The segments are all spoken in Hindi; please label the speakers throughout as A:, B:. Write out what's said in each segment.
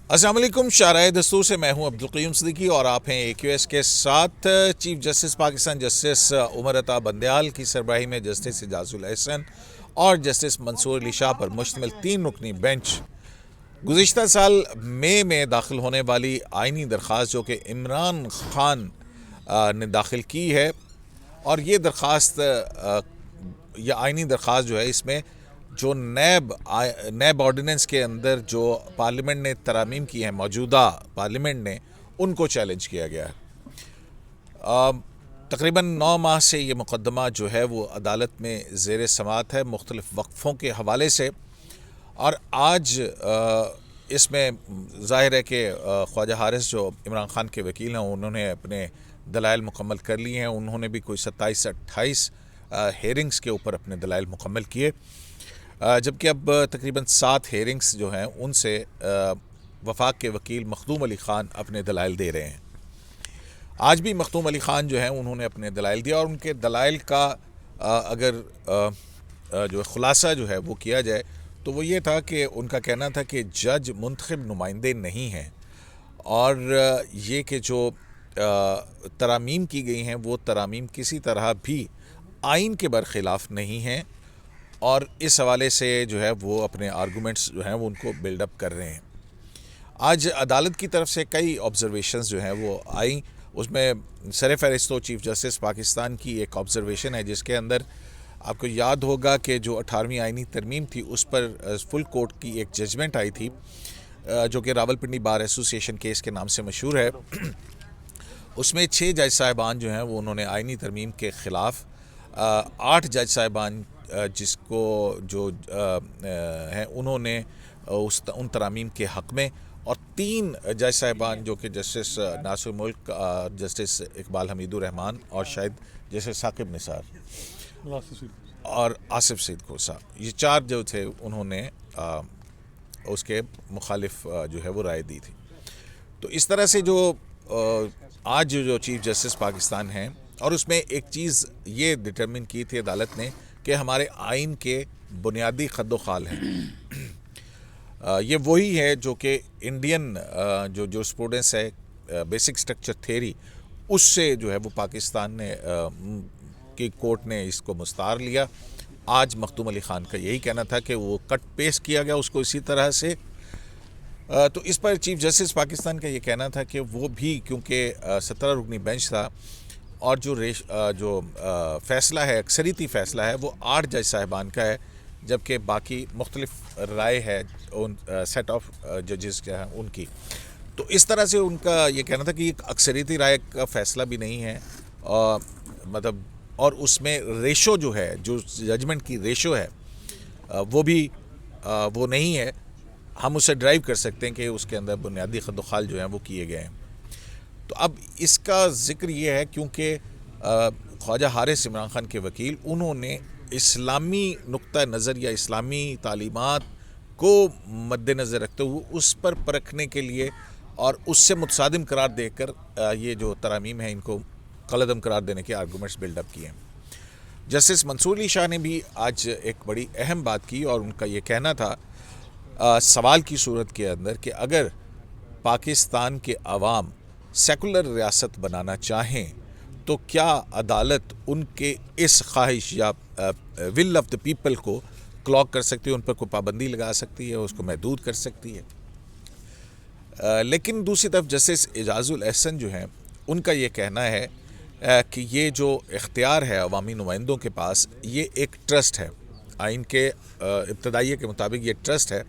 A: अस्सलाम वालेकुम। शाराए दस्तूर से मैं हूं अब्दुल क़य्यूम सिद्दीकी और आप हैं AQS के साथ। Chief justice Pakistan justice Umar Ata Bandial की सरबराही में जस्टिस एजाजुल एहसन और जस्टिस मंसूर अली शाह पर मुश्तमिल 3 रुकनी बेंच गुज़िश्ता साल मई में दाखिल होने वाली आइनी दरख्वास्त जो कि इमरान खान ने दाखिल की है, और ये दरख्वास्त या आइनी दरख्वास्त जो है, इसमें जो नैब ऑर्डिनेंस के अंदर जो पार्लियामेंट ने तरामीम की हैं, मौजूदा पार्लियामेंट ने, उनको चैलेंज किया गया है। तकरीबन 9 माह से ये मुकदमा जो है वो अदालत में ज़ेर समात है मुख्तलिफ़ वक्फ़ों के हवाले से। और आज इसमें ज़ाहिर है कि ख्वाजा हारिस जो इमरान खान के वकील हैं, उन्होंने अपने दलाइल मुकम्मल कर लिए हैं। उन्होंने भी कोई 27 से 28 हेयरिंग्स के ऊपर अपने दलाइल मुकम्मल किए, जबकि अब तकरीबन 7 हेयरिंग्स जो हैं उनसे वफाक के वकील मखदूम अली ख़ान अपने दलाइल दे रहे हैं। आज भी मखदूम अली ख़ान जो हैं उन्होंने अपने दलाइल दिया, और उनके दलाइल का अगर जो खुलासा जो है वो किया जाए तो वो ये था कि उनका कहना था कि जज मुंतखब नुमाइंदे नहीं हैं, और ये कि जो तरामीम की गई हैं वो तरामीम किसी तरह भी आइन के बरखिलाफ़ नहीं हैं, और इस हवाले से जो है वो अपने आर्गूमेंट्स जो हैं वो उनको बिल्डअप कर रहे हैं। आज अदालत की तरफ से कई ऑब्जर्वेशंस जो हैं वो आई। उसमें सर फहरिस्त चीफ जस्टिस पाकिस्तान की एक ऑब्जर्वेशन है, जिसके अंदर आपको याद होगा कि जो 18वीं आइनी तरमीम थी उस पर फुल कोर्ट की एक जजमेंट आई थी, जो कि रावलपिंडी बार एसोसिएशन केस के नाम से मशहूर है। उसमें 6 जज साहिबान जो हैं वो उन्होंने आइनी तरमीम के ख़िलाफ़ 8 जज साहिबान जिसको जो हैं उन्होंने उन तरामीम के हक़ में, और 3 जज साहिबान जो कि जस्टिस नासिर मुल्क, जस्टिस इकबाल हमीदुर रहमान और शायद जस्टिस साकिब निसार और आसिफ सईद खोसा, ये 4 जो थे उन्होंने उसके मुखालिफ जो है वो राय दी थी। तो इस तरह से जो आज जो चीफ जस्टिस पाकिस्तान हैं, और उसमें एक चीज़ ये डिटरमिन की थी अदालत ने कि हमारे आइन के बुनियादी खद्दोखाल हैं। ये वही है जो कि इंडियन जो स्टूडेंट्स है बेसिक स्ट्रक्चर थ्योरी, उससे जो है वो पाकिस्तान ने की कोर्ट ने इसको मुस्तार लिया। आज मखदूम अली ख़ान का यही कहना था कि वो कट पेस्ट किया गया उसको इसी तरह से। तो इस पर चीफ जस्टिस पाकिस्तान का ये कहना था कि वो भी क्योंकि 17 रुकनी बेंच था, और जो फ़ैसला है, अक्सरीती फ़ैसला है, वो 8 जज साहिबान का है, जबकि बाकी मुख्तलिफ राय है उन सेट ऑफ जजेस क्या है उनकी। तो इस तरह से उनका ये कहना था कि एक अक्सरीती राय का फ़ैसला भी नहीं है, मतलब, और उसमें रेशो जो है, जो जजमेंट की रेशो है, वो भी वो नहीं है। हम उसे ड्राइव कर सकते हैं कि उसके अंदर बुनियादी खद्दोखाल जो हैं वो किए गए हैं। तो अब इसका ज़िक्र ये है क्योंकि ख्वाजा हारिस इमरान खान के वकील, उन्होंने इस्लामी नुक्ता नज़र या इस्लामी तालीमात को मद्देनज़र रखते हुए उस पर परखने के लिए और उससे मुतसादिम करार देकर ये जो तरामीम है इनको कलअदम करार देने के आर्गूमेंट्स बिल्डअप किए हैं। जस्टिस मंसूर अली शाह ने भी आज एक बड़ी अहम बात की, और उनका ये कहना था सवाल की सूरत के अंदर कि अगर पाकिस्तान के अवाम सेकुलर रियासत बनाना चाहें तो क्या अदालत उनके इस ख्वाहिश या विल ऑफ द पीपल को क्लॉक कर सकती है, उन पर कोई पाबंदी लगा सकती है, उसको महदूद कर सकती है। लेकिन दूसरी तरफ जस्टिस एजाजुल एहसन जो हैं उनका ये कहना है कि ये जो इख्तियार है अवामी नुमाइंदों के पास, ये एक ट्रस्ट है, आइन के इब्तदाइये के मुताबिक ये ट्रस्ट है,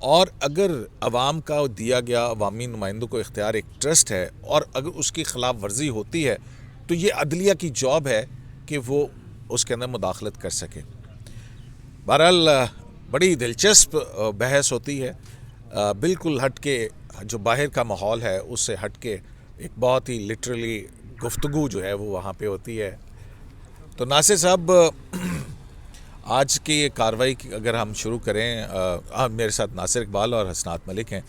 A: और अगर अवाम का दिया गया अवामी नुमाइंदों को इख्तियार एक ट्रस्ट है, और अगर उसकी खिलाफ वर्जी होती है तो ये अदलिया की जॉब है कि वो उसके अंदर मुदाखलत कर सके। बहरहाल बड़ी दिलचस्प बहस होती है, बिल्कुल हट के जो बाहर का माहौल है उससे हट के एक बहुत ही लिटरली गुफ्तगू जो है वो वहाँ पे होती है। तो नासिर साहब, आज की कार्रवाई की अगर हम शुरू करें, मेरे साथ नासिर इकबाल और हसनात मलिक हैं।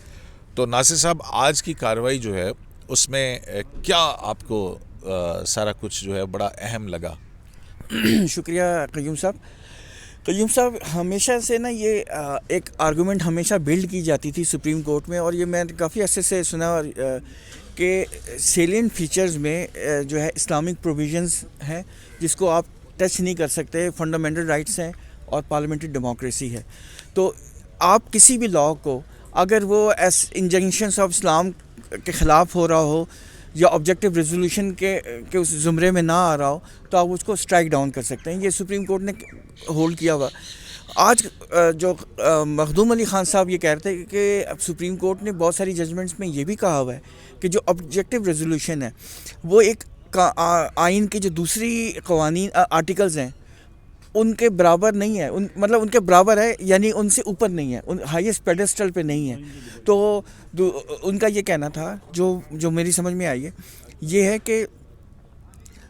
A: तो नासिर साहब, आज की कार्रवाई जो है उसमें क्या आपको सारा कुछ जो है बड़ा अहम लगा?
B: शुक्रिया क़य्यूम साहब। तय्युम साहब, हमेशा से ना ये एक आर्गुमेंट हमेशा बिल्ड की जाती थी सुप्रीम कोर्ट में, और ये मैंने काफ़ी अर्से से सुना, और कि सेलियंट फीचर्स में जो है इस्लामिक प्रोविजंस हैं जिसको आप टच नहीं कर सकते, फंडामेंटल राइट्स हैं और पार्लियामेंट्री डेमोक्रेसी है। तो आप किसी भी लॉ को, अगर वो एस इंजंक्शंस ऑफ इस्लाम के ख़िलाफ़ हो रहा हो या ऑब्जेक्टिव रेजोल्यूशन के उस ज़ुमरे में ना आ रहा हो, तो आप उसको स्ट्राइक डाउन कर सकते हैं। ये सुप्रीम कोर्ट ने होल्ड किया हुआ। आज जो मखदूम अली ख़ान साहब ये कह रहे थे कि अब सुप्रीम कोर्ट ने बहुत सारी जजमेंट्स में ये भी कहा हुआ है कि जो ऑब्जेक्टिव रेजोल्यूशन है वो एक आइन की जो दूसरी कवानीन आर्टिकल्स हैं उनके बराबर नहीं है, मतलब उनके बराबर है, यानी उनसे ऊपर नहीं है, उन हाईएस्ट पेडेस्टल पे नहीं है। तो उनका ये कहना था, जो मेरी समझ में आई है, ये है कि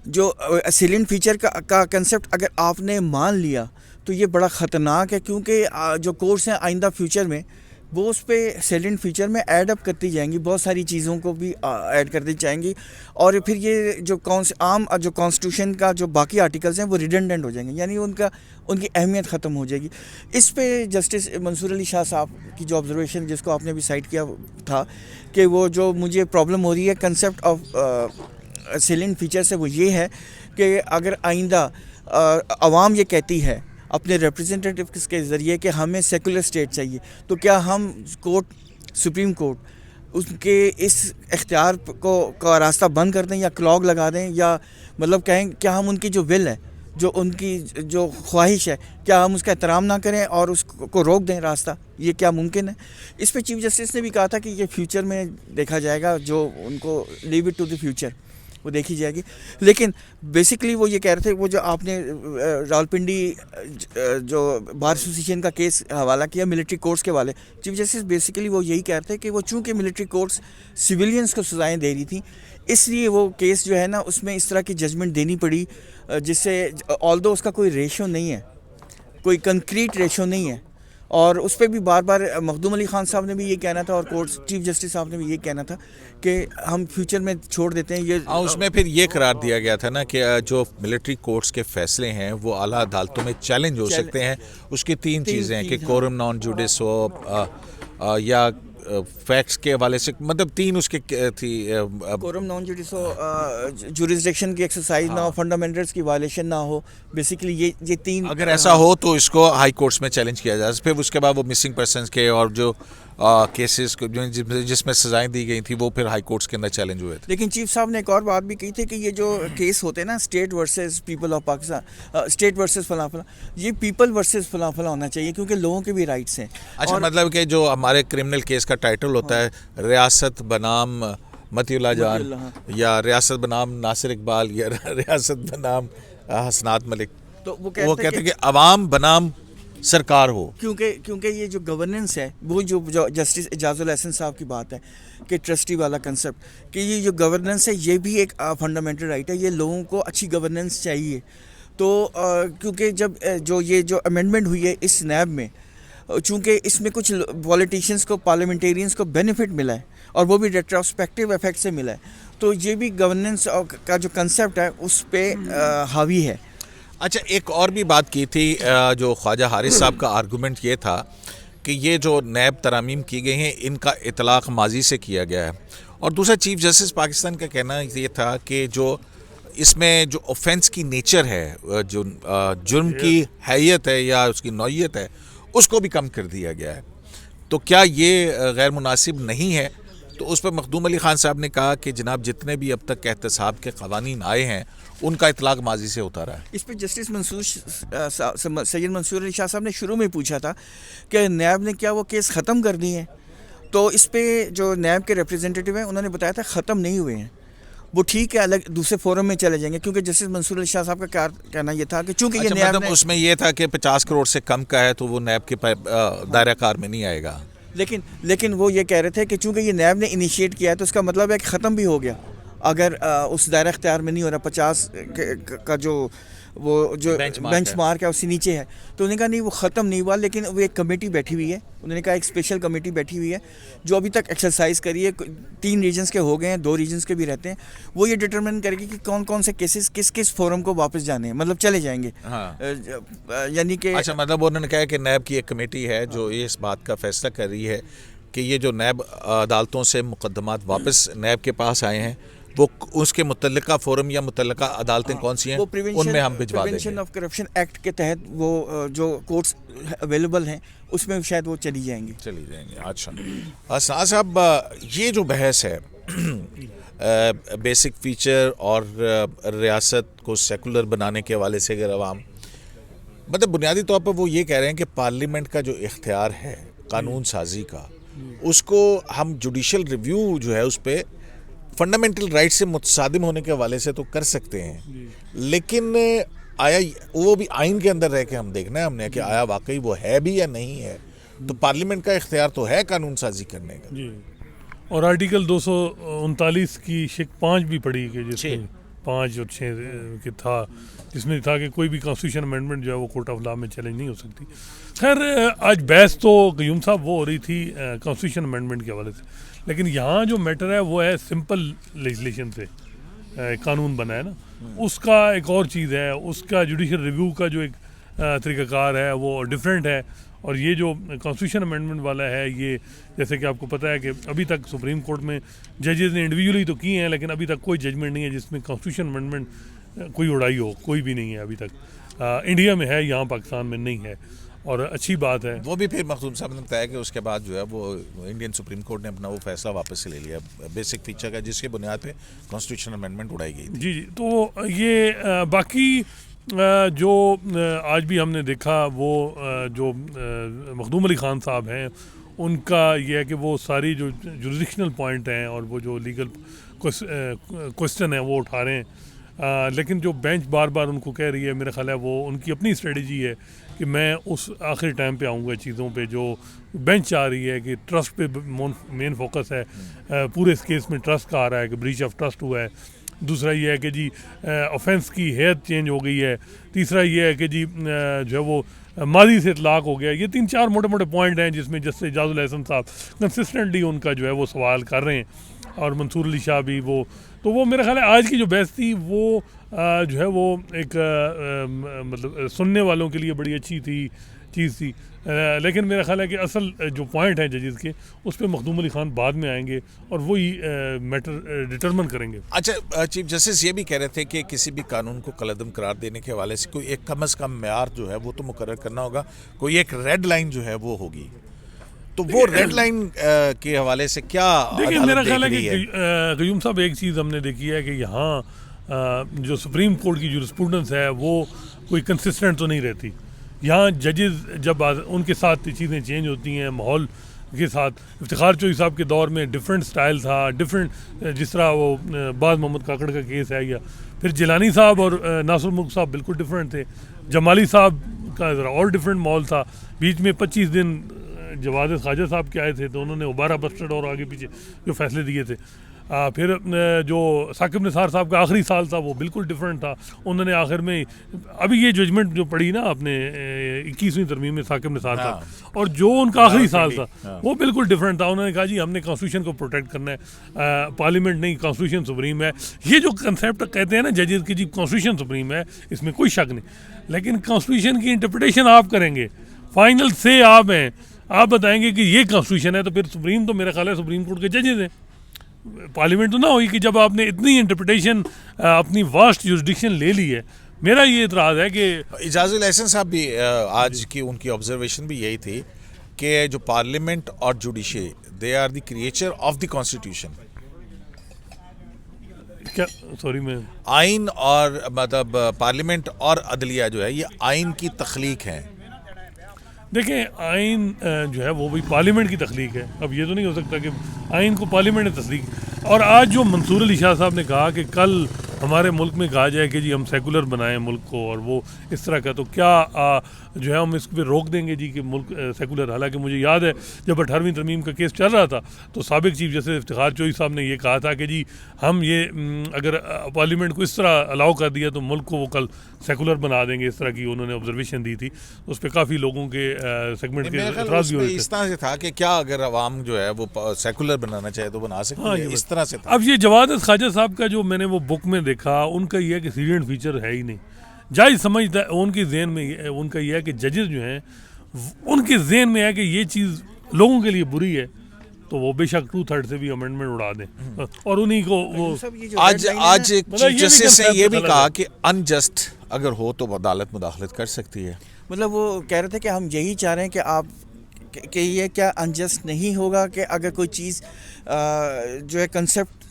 B: जो सेलियंट फीचर का कंसेप्ट अगर आपने मान लिया तो ये बड़ा ख़तरनाक है, क्योंकि जो कोर्स हैं आइंदा फ्यूचर में वो उस पर सेलियंट फीचर में ऐड अप करती जाएंगी, बहुत सारी चीज़ों को भी ऐड करती जाएंगी, और फिर ये जो आम जो कॉन्स्टिट्यूशन का जो बाकी आर्टिकल्स हैं वो रिडेंडेंट हो जाएंगे, यानी उनकी अहमियत ख़त्म हो जाएगी। इस पे जस्टिस मंसूर अली शाह साहब की जो ऑब्जर्वेशन, जिसको आपने भी साइट किया था, कि वो जो मुझे प्रॉब्लम हो रही है कंसेप्ट ऑफ सेलियंट फीचर से, वो ये है कि अगर आइंदा अवाम ये कहती है अपने रिप्रेजेंटेटिव्स के ज़रिए कि हमें सेकुलर स्टेट चाहिए, तो क्या हम सुप्रीम कोर्ट उसके इस इख्तियार का रास्ता बंद कर दें या क्लॉग लगा दें, या मतलब कहें क्या हम उनकी जो विल है, जो उनकी जो ख्वाहिश है, क्या हम उसका एहतराम ना करें और उसको रोक दें रास्ता? ये क्या मुमकिन है? इस पर चीफ जस्टिस ने भी कहा था कि ये फ्यूचर में देखा जाएगा, जो उनको leave it to the future, वो देखी जाएगी। लेकिन बेसिकली वो ये कह रहे थे, वो जो आपने रावलपिंडी जो बार एसोसिएशन का केस हवाला किया मिलिट्री कोर्ट्स के वाले, चीफ जस्टिस बेसिकली वो यही कह रहे थे कि वो चूँकि मिलिट्री कोर्ट्स सिविलियंस को सजाएं दे रही थी, इसलिए वो केस जो है ना उसमें इस तरह की जजमेंट देनी पड़ी, जिससे ऑल्दो उसका कोई रेशो नहीं है, कोई कंक्रीट रेशो नहीं है, और उस पर भी बार बार मखदूम अली ख़ान साहब ने भी ये कहना था, और कोर्ट चीफ जस्टिस साहब ने भी ये कहना था कि हम फ्यूचर में छोड़ देते हैं ये।
A: उसमें फिर ये करार दिया गया था ना कि जो मिलिट्री कोर्ट्स के फैसले हैं वो आला अदालतों में चैलेंज हो सकते हैं। उसकी तीन चीज़ें हैं कि कोरम नॉन जुडिस हो, या फैक्ट्स के हवाले से, मतलब तीन उसके थी,
B: कोरम नॉन जुडिस हो, जुरिसडिक्शन की एक्सरसाइज ना हो, फंडामेंटल्स की वायलेशन ना हो, बेसिकली ये तीन।
A: अगर ऐसा हो तो इसको हाई कोर्ट्स में चैलेंज किया जाए। फिर उसके बाद वो मिसिंग पर्सनस के और जो केसेस जिसमें सजाएं दी गई थी वो फिर हाई कोर्ट्स के अंदर चैलेंज हुए थे।
B: लेकिन चीफ साहब ने एक और बात भी कही थी कि ये जो केस होते हैं ना, state versus people of Pakistan, state versus फला फला, ये पीपल वर्सेस फला फला होना चाहिए, क्योंकि लोगों के भी राइट्स हैं।
A: अच्छा, मतलब कि जो हमारे क्रिमिनल केस का टाइटल होता है, रियासत बनाम मतीउल्लाह जान, या रियासत बनाम नासिर इकबाल, या रियासत बनाम हसनात मलिक,
B: तो वो
A: कहते हैं कि अवाम बनाम सरकार हो,
B: क्योंकि ये जो गवर्नेंस है, वो जो जस्टिस एजाजुल एहसन साहब की बात है कि ट्रस्टी वाला कंसेप्ट, कि ये जो गवर्नेंस है ये भी एक फंडामेंटल राइट है, ये लोगों को अच्छी गवर्नेंस चाहिए। तो क्योंकि जब जो अमेंडमेंट हुई है इस नैब में, चूँकि इसमें कुछ पॉलिटिशियंस को, पार्लियामेंटेरियंस को बेनिफिट मिला है, और वो भी रेट्रोस्पेक्टिव इफेक्ट से मिला है, तो ये भी गवर्नेंस का जो कंसेप्ट है उस पर हावी है।
A: अच्छा, एक और भी बात की थी, जो ख्वाजा हारिस साहब का आर्गूमेंट ये था कि ये जो नैब तरामीम की गई हैं इनका इतलाक़ माजी से किया गया है, और दूसरा चीफ जस्टिस पाकिस्तान का कहना ये था कि जो इसमें जो ऑफेंस की नेचर है, जो जुर्म की हैयत है या उसकी नौइयत है, उसको भी कम कर दिया गया है। तो क्या ये गैर मुनासिब नहीं है? तो उस पर मखदूम अली ख़ान साहब ने कहा कि जनाब जितने भी अब तक एहतसाब के क़वानीन आए हैं उनका इतलाक़ माजी से उतारा है।
B: इस पर जस्टिस सैयद मंसूर अली शाह साहब ने शुरू में पूछा था कि नैब ने क्या वो केस ख़त्म कर दिए हैं, तो इस पर जो नैब के रिप्रेजेंटेटिव हैं उन्होंने बताया था ख़त्म नहीं हुए हैं, वो ठीक है, अलग दूसरे फोरम में चले जाएंगे, क्योंकि जस्टिस मंसूर अली शाह साहब का कहना ये था कि चूँकि ये नैब
A: मतलब उसमें ये था कि 50 करोड़ से कम का है तो वो नैब के दायरा कार में नहीं आएगा।
B: लेकिन वो ये कह रहे थे कि चूँकि ये नैब ने इनिशिएट किया है तो इसका मतलब है कि ख़त्म भी हो गया। अगर उस दायरा इख्तियार में नहीं हो रहा, 50 का जो वो जो बेंचमार्क है उससे नीचे है, तो उन्होंने कहा नहीं वो ख़त्म नहीं हुआ, लेकिन वो एक कमेटी बैठी हुई है, उन्होंने कहा एक स्पेशल कमेटी बैठी हुई है जो अभी तक एक्सरसाइज करी है, 3 रीजन्स के हो गए हैं, 2 रीजन्स के भी रहते हैं, वो ये डिटरमिन करेगी कि कौन कौन से केसेस किस किस फोरम को वापस जाने हैं, मतलब चले जाएंगे।
A: हाँ।
B: यानी कि
A: अच्छा, मतलब उन्होंने कहा कि नैब की एक कमेटी है जो इस बात का फैसला कर रही है कि ये जो नैब अदालतों से मुकदमात वापस नैब के पास आए हैं वो उसके मुतल्लिका फोरम या मुतल्लिका अदालतें कौन सी हैं उनमें हम भिजवा देंगे।
B: प्रिवेंशन ऑफ करप्शन एक्ट के तहत वो जो कोर्ट्स अवेलेबल हैं उसमें शायद वो चली जाएंगी।
A: अच्छा असना साहब, ये जो बहस है बेसिक फीचर और रियासत को सेकुलर बनाने के हवाले से, अगर अवाम मतलब बुनियादी तौर पर वो ये कह रहे हैं कि पार्लियामेंट का जो इख्तियार है कानून साजी का, उसको हम जुडिशल रिव्यू जो है उस पर फंडामेंटल राइट से मुतसादिम होने के हवाले से तो कर सकते हैं, लेकिन आया वो भी आइन के अंदर रह के हम देखना है हमने कि आया वाकई वो है भी या नहीं है। तो पार्लियामेंट का इख्तियार तो है कानून साजी करने का
C: जी। और आर्टिकल 239 की शिक 5 भी पड़ी कि जिसमें 5 और 6 के था, जिसमें था कि कोई भी कॉन्स्टिट्यूशन अमेंडमेंट जो है वो कोर्ट ऑफ लॉ में चैलेंज नहीं हो सकती। खैर आज बहस तो क़य्यूम साहब वो हो रही थी कॉन्स्टिट्यूशन अमेंडमेंट के हवाले से, लेकिन यहाँ जो मैटर है वो है सिंपल लेजिस्लेशन से कानून बना है ना, उसका एक और चीज़ है, उसका जुडिशल रिव्यू का जो एक तरीक़ाकार है वो डिफरेंट है। और ये जो कॉन्स्टिट्यूशन अमेंडमेंट वाला है, ये जैसे कि आपको पता है कि अभी तक सुप्रीम कोर्ट में जजेस ने इंडिविजुअली तो किए हैं, लेकिन अभी तक कोई जजमेंट नहीं है जिसमें कॉन्स्टिट्यूशन अमेंडमेंट कोई उड़ाई हो, कोई भी नहीं है अभी तक। इंडिया में है, यहाँ पाकिस्तान में नहीं है, और अच्छी बात है।
A: वो भी फिर मखदूम साहब ने बताया कि उसके बाद जो है वो इंडियन सुप्रीम कोर्ट ने अपना वो फैसला वापस से ले लिया बेसिक फीचर का, जिसके बुनियाद पे कॉन्स्टिट्यूशन अमेंडमेंट उड़ाई गई थी।
C: जी, तो ये बाकी जो आज भी हमने देखा वो जो मखदूम अली ख़ान साहब हैं, उनका ये है कि वो सारी जो जुरिडिक्शनल पॉइंट हैं और वो जो लीगल क्वेश्चन है वो उठा रहे हैं, लेकिन जो बेंच बार बार उनको कह रही है, मेरा ख्याल है वो उनकी अपनी स्ट्रेटजी है कि मैं उस आखिरी टाइम पे आऊँगा चीज़ों पे। जो बेंच चाह रही है कि ट्रस्ट पे मेन फोकस है, पूरे इस केस में ट्रस्ट का आ रहा है कि ब्रीच ऑफ ट्रस्ट हुआ है। दूसरा ये है कि जी ऑफेंस की हैत चेंज हो गई है। तीसरा ये है कि जी जो है वो माजी से इतलाक़ हो गया। ये 3-4 मोटे मोटे पॉइंट हैं जिसमें जस्टिस एजाजुल एहसन साहब कंसिस्टेंटली उनका जो है वो सवाल कर रहे हैं, और मंसूर अली शाह भी वो। तो वो मेरा ख्याल है आज की जो बहस थी वो जो है वो एक मतलब सुनने वालों के लिए बड़ी अच्छी चीज़ थी, लेकिन मेरा ख्याल है कि असल जो पॉइंट है जजेस के, उस पर मखदूम अली ख़ान बाद में आएंगे और वही मैटर डिटरमिन करेंगे।
A: अच्छा, चीफ जस्टिस ये भी कह रहे थे कि किसी भी कानून को कलअदम करार देने के हवाले से कोई एक कम अज़ कम मेयार जो है वो तो मुकर्रर करना होगा, कोई एक रेड लाइन जो है वो होगी। तो वो रेड लाइन के हवाले से क्या
C: देखिए, मेरा ख्याल है कि क़य्यूम साहब एक चीज़ हमने देखी है कि यहाँ जो सुप्रीम कोर्ट की जूरिस्प्रूडेंस है वो कोई कंसिस्टेंट तो नहीं रहती। यहाँ जजेस जब उनके साथ चीज़ें चेंज होती हैं माहौल के साथ, इफ्तिखार चौधरी साहब के दौर में डिफरेंट स्टाइल था, डिफरेंट, जिस तरह वो बाज़ मोहम्मद काकड़ का केस है, या फिर जिलानी साहब और नासिर मुल्क साहब बिल्कुल डिफरेंट थे, जमाली साहब का ज़रा और डिफरेंट माहौल था। बीच में 25 दिन जवाद ख्वाजा साहब के आए थे तो उन्होंने उबारा बस्टर्ड और आगे पीछे जो फैसले दिए थे। फिर जो साकिब निसार साहब का आखिरी साल था वो बिल्कुल डिफरेंट था। उन्होंने आखिर में अभी ये जजमेंट जो पड़ी ना अपने 21वीं तरमीम में साकिब निसार साहब, और जो उनका आखिरी साल था वो बिल्कुल डिफरेंट था। उन्होंने कहा जी हमने कॉन्स्टिट्यूशन को प्रोटेक्ट करना है, पार्लियामेंट नहीं, कॉन्स्टिट्यूशन सुप्रीम है। ये जो कंसेप्ट कहते हैं ना जजेस की, जी कॉन्स्टिट्यूशन सुप्रीम है, इसमें कोई शक नहीं, लेकिन कॉन्स्टिट्यूशन की इंटरप्रिटेशन आप करेंगे, फाइनल से आप हैं, आप बताएंगे कि ये कॉन्स्टिट्यूशन है, तो फिर सुप्रीम तो मेरा ख्याल है सुप्रीम कोर्ट के जजेस हैं। पार्लियामेंट तो ना हुई कि जब आपने इतनी इंटरप्रिटेशन अपनी वास्ट जुरिडिक्शन ले ली है। मेरा ये इतराज़ है कि
A: एजाजुल एहसन साहब भी आज की उनकी ऑब्जर्वेशन भी यही थी कि जो पार्लियामेंट और judiciary, they are the creature of the constitution.
C: क्या, सॉरी मैं
A: आइन और मतलब पार्लियामेंट और अदलिया जो है ये आइन की तख्लीक है।
C: देखें, आइन जो है वो भी पार्लियामेंट की तख्लीक है। अब ये तो नहीं हो सकता कि आइन को पार्लियामेंट ने तस्दीक। और आज जो मंसूर अली शाह साहब ने कहा कि कल हमारे मुल्क में कहा जाए कि जी हम सेकुलर बनाएं मुल्क को और वो इस तरह का, तो क्या जो है हम इस पर रोक देंगे जी कि मुल्क सेकुलर। हालांकि मुझे याद है जब 18वीं तरमीम का केस चल रहा था तो साबिक चीफ जस्टिस इफ्तिखार चोई साहब ने ये कहा था कि जी हम ये अगर पार्लियामेंट को इस तरह अलाउ कर दिया तो मुल्क को वो कल सेकुलर बना देंगे। इस तरह की उन्होंने ऑब्जर्वेशन दी थी, उस पर काफ़ी लोगों के सेगमेंट के एतराज़ भी हुए थे।
A: इस तरह से था कि क्या अगर अवाम जो है वो सेकुलर बनाना चाहे तो बना सकती है, इस तरह से था।
C: अब ये जवाद ख्वाजा साहब का जो मैंने वो बुक में देखा, उनका ये है कि सीरियन फीचर है ही नहीं। जायज़ समझता उनके जहन में उनका ये है कि जजेस जो हैं उनके जहन में है कि ये चीज़ लोगों के लिए बुरी है तो वो बेशक 2/3 से भी अमेंडमेंट उड़ा दें और उन्हीं को वो
A: आज चीफ जस्टिस ने ये भी कहा कि अनजस्ट अगर हो तो अदालत मुदाखलत कर सकती है।
B: मतलब वो कह रहे थे कि हम यही चाह रहे हैं कि आप कि ये क्या अनजस्ट नहीं होगा कि अगर कोई चीज़ जो है कंसेप्ट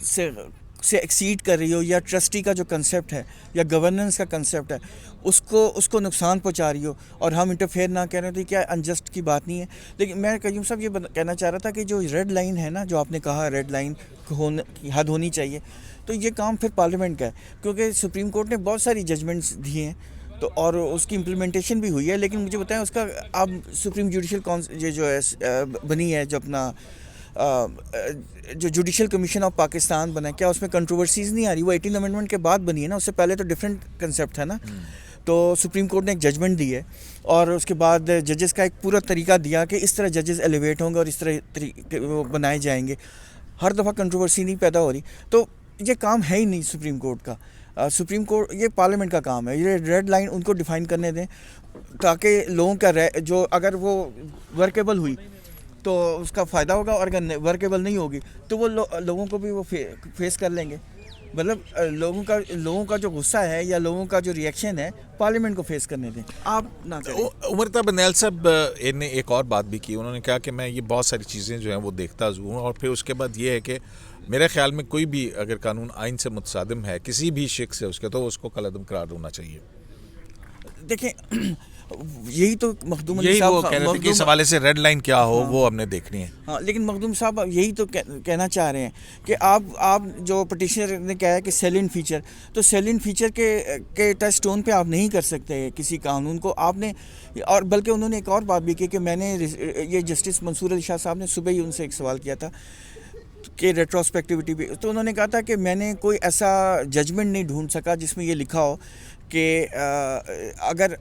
B: से एक्सीड कर रही हो, या ट्रस्टी का जो कंसेप्ट है या गवर्नेंस का कंसेप्ट है उसको नुकसान पहुंचा रही हो और हम इंटरफेयर ना करें, तो क्या अनजस्ट की बात नहीं है। लेकिन मैं कयूम साहब ये कहना चाह रहा था कि जो रेड लाइन है ना, जो आपने कहा रेड लाइन की हद होनी चाहिए, तो ये काम फिर पार्लियामेंट का है, क्योंकि सुप्रीम कोर्ट ने बहुत सारी जजमेंट्स दिए हैं तो और उसकी इम्प्लीमेंटेशन भी हुई है। लेकिन मुझे बताएं उसका अब सुप्रीम जुडिशल ये जो है बनी है, जो अपना जो जुडिशल कमीशन ऑफ पाकिस्तान बना, क्या उसमें कंट्रोवर्सीज नहीं आ रही? वो 18 अमेंडमेंट के बाद बनी है ना, उससे पहले तो डिफरेंट कंसेप्ट है ना। तो सुप्रीम कोर्ट ने एक जजमेंट दी है और उसके बाद जजेस का एक पूरा तरीका दिया कि इस तरह जजेस एलिवेट होंगे और इस तरह वो बनाए जाएंगे। हर दफ़ा कंट्रोवर्सी नहीं पैदा हो रही, तो ये काम है ही नहीं सुप्रीम कोर्ट का। सुप्रीम कोर्ट, ये पार्लियामेंट का काम है। ये रेड लाइन उनको डिफाइन करने दें ताकि लोगों का जो अगर वो वर्केबल हुई तो उसका फ़ायदा होगा, और अगर वर्केबल नहीं होगी तो वो लोगों को भी वो फेस कर लेंगे। मतलब लोगों का जो गुस्सा है या लोगों का जो रिएक्शन है पार्लियामेंट को फेस करने दें, आप ना करें।
A: उमर बंदेल साहब ने एक और बात भी की, उन्होंने कहा कि मैं ये बहुत सारी चीज़ें जो हैं वो देखता हूँ, और फिर उसके बाद ये है कि मेरे ख्याल में कोई भी अगर कानून आइन से मुतसादिम है किसी भी शख्स से उसके, तो उसको कलअदम करार होना चाहिए।
B: देखें यही तो मखदूम
A: यही वो कह रहे थे कि इस हवाले से रेड लाइन क्या हो वो हमने देखनी है।
B: हाँ, लेकिन मखदूम साहब यही तो कहना चाह रहे हैं कि आप जो पटिशनर ने कहा है कि सेलिन फीचर, तो सेलिन फीचर के टचस्टोन पे आप नहीं कर सकते किसी कानून को आपने। और बल्कि उन्होंने एक और बात भी की कि मैंने ये जस्टिस मंसूर अली शाह साहब ने सुबह ही उनसे एक सवाल किया था कि रेट्रोस्पेक्टिविटी भी, तो उन्होंने कहा था कि मैंने कोई ऐसा जजमेंट नहीं ढूंढ सका जिसमें ये लिखा हो कि अगर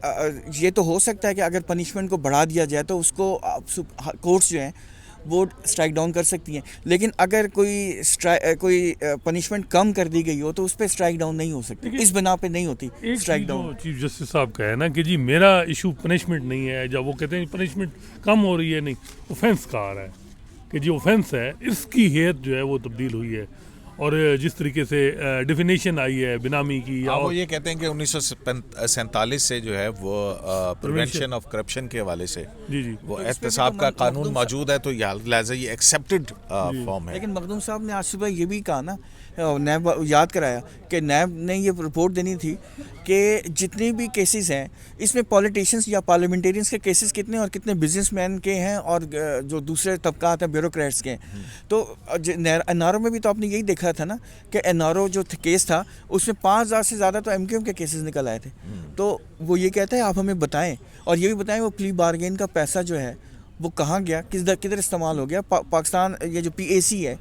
B: ये तो हो सकता है कि अगर पनिशमेंट को बढ़ा दिया जाए तो उसको कोर्ट्स जो हैं वो स्ट्राइक डाउन कर सकती हैं, लेकिन अगर कोई पनिशमेंट कम कर दी गई हो तो उस पर स्ट्राइक डाउन नहीं हो सकती, इस बिना पे नहीं होती स्ट्राइक डाउन।
C: चीफ जस्टिस साहब का है ना कि जी मेरा इशू पनिशमेंट नहीं है, जब वो कहते हैं पनिशमेंट कम हो रही है, नहीं ऑफेंस का आ रहा है कि जो ऑफेंस है इसकी हैत जो है वो तब्दील हुई है, और जिस तरीके से डिफिनेशन आई है बेनामी की, या
A: वो ये कहते हैं कि 1947 से जो है वो प्रिवेंशन ऑफ करप्शन के हवाले से
C: जी
A: वो एहतसाब का कानून मौजूद है, तो लिहाजा ये एक्सेप्टेड फॉर्म है।
B: लेकिन मखदूम साहब ने आज सुबह ये भी कहा ना, नैब याद कराया कि नैब ने ये रिपोर्ट देनी थी कि जितने भी केसेस हैं इसमें पॉलिटिशियंस या पार्लियामेंटेरियंस के केसेस कितने और कितने बिजनेसमैन के हैं और जो दूसरे तबकात हैं ब्यूरोक्रेट्स के हैं। तो एनआरओ में भी तो आपने यही देखा था ना कि एनआरओ जो केस था उसमें 5000 से ज़्यादा तो एमक्यूएम के केसेस निकल आए थे। तो वो ये कहता है आप हमें बताएं, और ये भी बताएं वो प्ली बार्गेन का पैसा जो है वो कहाँ गया, किधर इस्तेमाल हो गया। पाकिस्तान ये जो PAC है,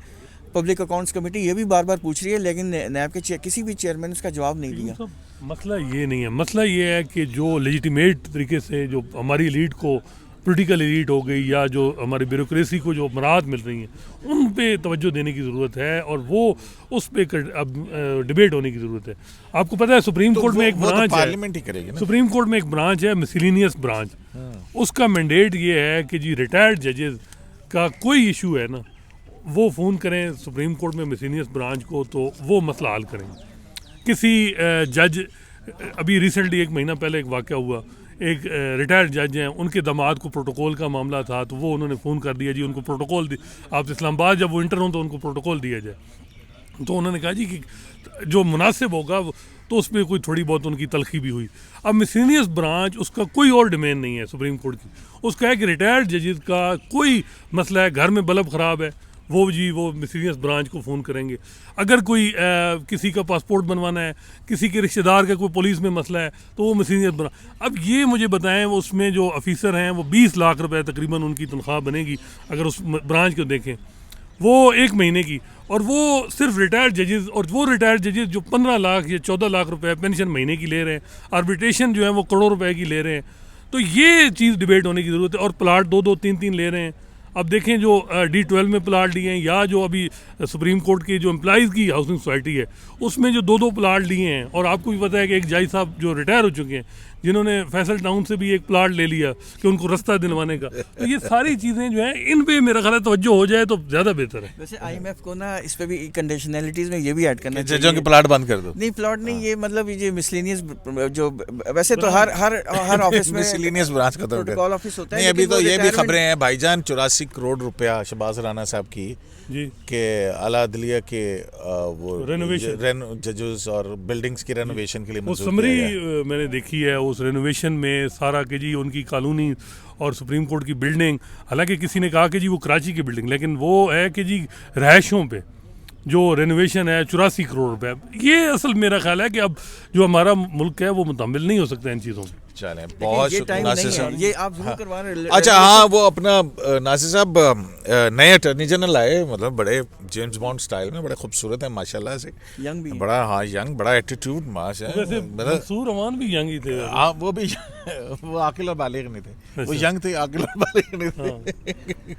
B: पब्लिक अकाउंट्स कमेटी, ये भी बार बार पूछ रही है, लेकिन नैब के किसी भी चेयरमैन उसका जवाब नहीं दिया।
C: मसला ये नहीं है, मसला ये है कि जो लेजिटिमेट तरीके से जो हमारी लीड को पॉलिटिकल एलीट हो गई या जो हमारी ब्यूरोक्रेसी को जो मराहत मिल रही हैं उन पे तवज्जो देने की ज़रूरत है, और वो उस पे अब डिबेट होने की ज़रूरत है। आपको पता है सुप्रीम कोर्ट में एक ब्रांच है, सुप्रीम कोर्ट में एक ब्रांच है मिसलिनियस ब्रांच, उसका मैंडेट ये है कि जी रिटायर्ड जजेस का कोई इशू है ना वो फ़ोन करें सुप्रीम कोर्ट में मिसलिनियस ब्रांच को, तो वो मसला हल करेंगे। किसी जज, अभी रिसेंटली 1 महीना पहले एक वाक़या हुआ, एक रिटायर्ड जज हैं, उनके दामाद को प्रोटोकॉल का मामला था, तो वो उन्होंने फ़ोन कर दिया जी उनको प्रोटोकॉल आप इस्लामाबाद जब वो इंटर हों तो उनको प्रोटोकॉल दिया जाए। तो उन्होंने कहा जी कि जो मुनासिब होगा तो उसमें कोई थोड़ी बहुत उनकी तलखी भी हुई। अब मिसलिनियस ब्रांच उसका कोई और डिमेन नहीं है सुप्रीम कोर्ट की, उसका है कि रिटायर्ड जजेस का कोई मसला है, घर में बल्ब ख़राब है, वो मिसलीनियस ब्रांच को फ़ोन करेंगे। अगर कोई किसी का पासपोर्ट बनवाना है, किसी के रिश्तेदार का कोई पुलिस में मसला है, तो वो मिसलीनियस ब्रांच। अब ये मुझे बताएं, उसमें जो ऑफिसर हैं वो 20 लाख रुपए तकरीबन उनकी तनख्वाह बनेगी अगर उस ब्रांच को देखें, वो 1 महीने की। और वो सिर्फ रिटायर्ड जजेस, और वो रिटायर्ड जजेस जो 15 लाख या 14 लाख रुपए पेंशन महीने की ले रहे हैं, आर्बिट्रेशन जो है वो करोड़ों रुपए की ले रहे हैं। तो ये चीज़ डिबेट होने की ज़रूरत है। और प्लाट 2-2, 3-3 ले रहे हैं। अब देखें जो D12 में प्लाट लिए हैं, या जो अभी सुप्रीम कोर्ट की जो एम्प्लॉइज़ की हाउसिंग सोसाइटी है उसमें जो 2-2 प्लाट लिए हैं। और आपको भी पता है कि एक जज साहब जो रिटायर हो चुके हैं, जिन्होंने फैसल टाउन से भी एक प्लाट ले लिया कि उनको रास्ता दिलवाने का। तो ये सारी चीज़ें जो हैं, इन पे मेरा ख्याल है तवज्जो हो जाए तो ज़्यादा बेहतर है।
B: वैसे IMF को ना इस पे भी कंडीशनैलिटीज़ में ये भी ऐड करना चाहिए।
A: जजों के प्लाट बंद कर दो।
B: नहीं, प्लॉट नहीं, ये मतलब ये मिसलेनियस जो वैसे तो हर ऑफिस में
A: मिसलेनियस ब्रांच का
B: प्रोटोकॉल ऑफिस होता है।
A: नहीं, अभी
B: लेकिन
A: तो
B: वो
A: ये भी
B: retirement-
A: खबरें हैं भाईजान, 84 करोड़ रुपया शहबाज राना साहब की
C: जी,
A: के आला अदलिया के वो
C: रेनोवेशन,
A: जजेस और बिल्डिंग्स की रेनोवेशन के लिए
C: वो
A: मंजूर
C: समरी
A: किया गया।
C: मैंने देखी है। उस रेनोवेशन में सारा कि जी उनकी कॉलोनी और सुप्रीम कोर्ट की बिल्डिंग, हालांकि किसी ने कहा कि जी वो कराची की बिल्डिंग, लेकिन वो है कि जी रहायशों पे जो रेनोवेशन है 84 करोड़ रुपए। ये असल मेरा ख्याल है कि अब जो हमारा मुल्क है वो मुतमिल नहीं हो सकता इन चीज़ों में।
A: चलें, बहुत
B: ये
A: शुक्रिया
B: टाइम
A: नासिर
B: नहीं
A: साहब।
B: है, ये आप जरूर करवा रहे हैं।
A: अच्छा, हाँ, वो अपना नासिर साहब नए अटर्नी जनरल आए, मतलब बड़े जेम्स बॉन्ड स्टाइल में, बड़े खूबसूरत हैं माशाल्लाह से।
B: यंग भी
A: बड़ा, हाँ, यंग, बड़ा एटीट्यूड माशा है।
C: वैसे
A: मतलब
C: मंसूर अमान भी यंग ही थे।
A: हाँ, वो भी वो आकिल और बालिग नहीं थे, वो यंग थे, आकिल और बालिग नहीं थे।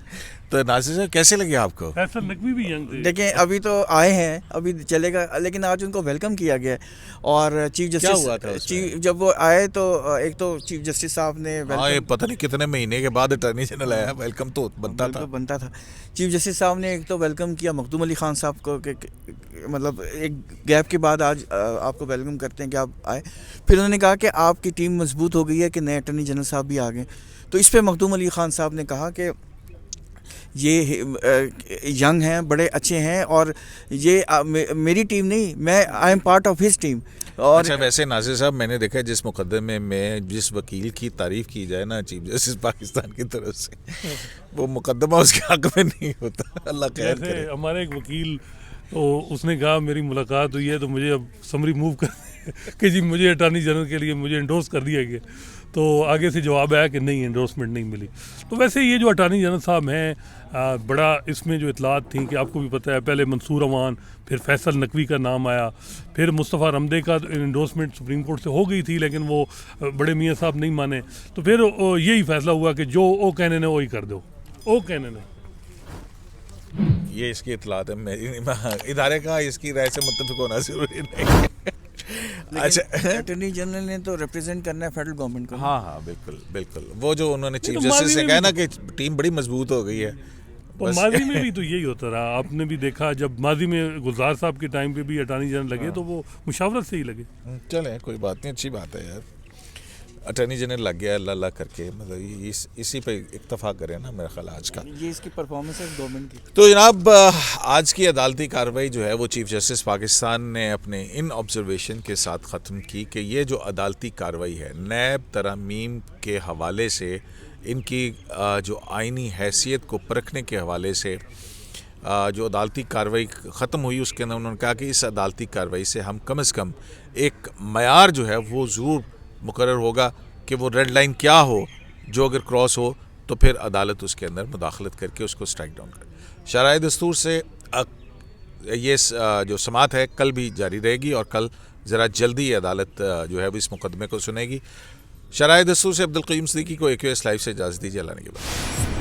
A: तो नासिर साहब कैसे लगे आपको?
C: फैसल नकवी भी यंग थे।
B: देखें, अभी तो आए हैं, अभी चलेगा, लेकिन आज उनको वेलकम किया गया। और चीफ
A: क्या हुआ था
B: जस्टिस
A: उसमें?
B: जब वो आए तो एक तो चीफ जस्टिस साहब ने
A: हाँ, ये पता नहीं कितने महीने के बाद अटर्नी जनरल आया, वेलकम तो बनता था।
B: चीफ जस्टिस साहब ने एक तो वेलकम किया मखदूम अली खान साहब को मतलब एक गैप के बाद आज आपको वेलकम करते हैं कि आप आए। फिर उन्होंने कहा कि आपकी टीम मजबूत हो गई है कि नए अटर्नी जनरल साहब भी आ गए। तो इस पे मखदूम अली खान साहब ने कहा कि ये यंग हैं, बड़े अच्छे हैं, और ये मेरी टीम नहीं, मैं I am part of his team. और
A: अच्छा, वैसे नासिर साहब, मैंने देखा है जिस मुकदमे में जिस वकील की तारीफ की जाए ना चीफ जस्टिस पाकिस्तान की तरफ से, वो मुकदमा उसके हक में नहीं होता। अल्लाह खैर
C: जैसे
A: करे।
C: हमारे एक वकील, तो उसने कहा मेरी मुलाकात हुई है तो मुझे अब समरी मूव कर कि जी मुझे अटॉर्नी जनरल के लिए मुझे इंडोर्स कर दिया गया। तो आगे से जवाब आया कि नहीं, इंडोर्समेंट नहीं मिली। तो वैसे ये जो अटॉर्नी जनरल साहब हैं, बड़ा इसमें जो इतलात थी कि आपको भी पता है, पहले मंसूर अमान, फिर फैसल नकवी का नाम आया, फिर मुस्तफ़ा रमदे का इंडोर्समेंट सुप्रीम कोर्ट से हो गई थी, लेकिन वो बड़े मियाँ साहब नहीं माने। तो फिर यही फैसला हुआ कि जो ओ कहने ने वही कर दो, ओ कहने ने।
A: ये इसकी इतलात है, मेरी इदारे का इसकी राय से मुत्तफिक होना जरूरी नहीं। अच्छा,
B: अटॉर्नी जनरल ने तो रिप्रेजेंट करना है फेडरल गवर्नमेंट को।
A: हाँ हाँ, बिल्कुल बिल्कुल। वो जो उन्होंने चीफ
C: तो
A: जस्टिस
C: माजी
A: से
C: में
A: कहा
C: भी
A: ना कि टीम बड़ी मजबूत हो गई है।
C: तो माजी में भी तो यही होता रहा। आपने भी देखा, जब माजी में गुलजार साहब के टाइम पे भी अटॉर्नी जनरल लगे तो वो मुशावरत से ही लगे।
A: चलें, कोई बात नहीं, अच्छी बात है यार। अटर्नी जनरल लग गया अल्लाह अल्लाह करके, मतलब इसी पे इक्तफा करें ना मेरा ख्याल आज का।
B: ये इसकी परफॉर्मेंस है गवर्नमेंट की।
A: तो जनाब, आज की अदालती कार्रवाई जो है वो चीफ जस्टिस पाकिस्तान ने अपने इन ऑब्जर्वेशन के साथ ख़त्म की कि ये जो अदालती कार्रवाई है नैब तरमीम के हवाले से, इनकी जो आइनी हैसियत को परखने के हवाले से जो अदालती कार्रवाई ख़त्म हुई, उसके अंदर उन्होंने कहा कि इस अदालती कार्रवाई से हम कम से कम एक मयार जो है वो ज़रूर मुकर्रर होगा कि वो रेड लाइन क्या हो, जो अगर क्रॉस हो तो फिर अदालत उसके अंदर मुदाखलत करके उसको स्ट्राइक डाउन करे। शराय दस्तूर से ये जो समाअत है कल भी जारी रहेगी और कल ज़रा जल्दी अदालत जो है इस मुकदमे को सुनेगी। शराय दस्तूर से अब्दुल क़य्यूम सिद्दीकी को AQS लाइव से इजाज़त दीजिए। अल्लाह ने के बाद।